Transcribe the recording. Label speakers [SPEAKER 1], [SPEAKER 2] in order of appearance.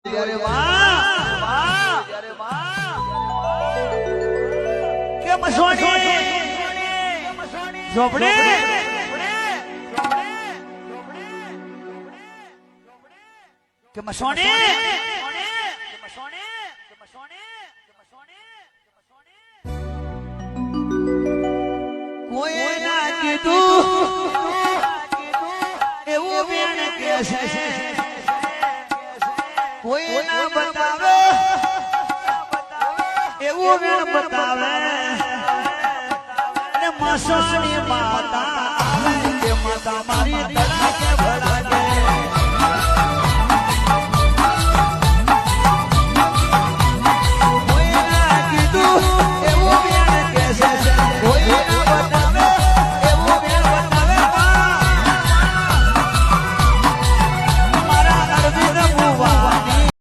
[SPEAKER 1] અરે વાહ વાહ અરે વાહ કે મસોણી ઝોપડે કે મસોણી કોઈ ના કીધું એવું બેન કે છે કોઈ ના બતાવે એવું વેણ બતાવે અને મસોની માતા આવે તે માતા મારી તળાકે ભળાગે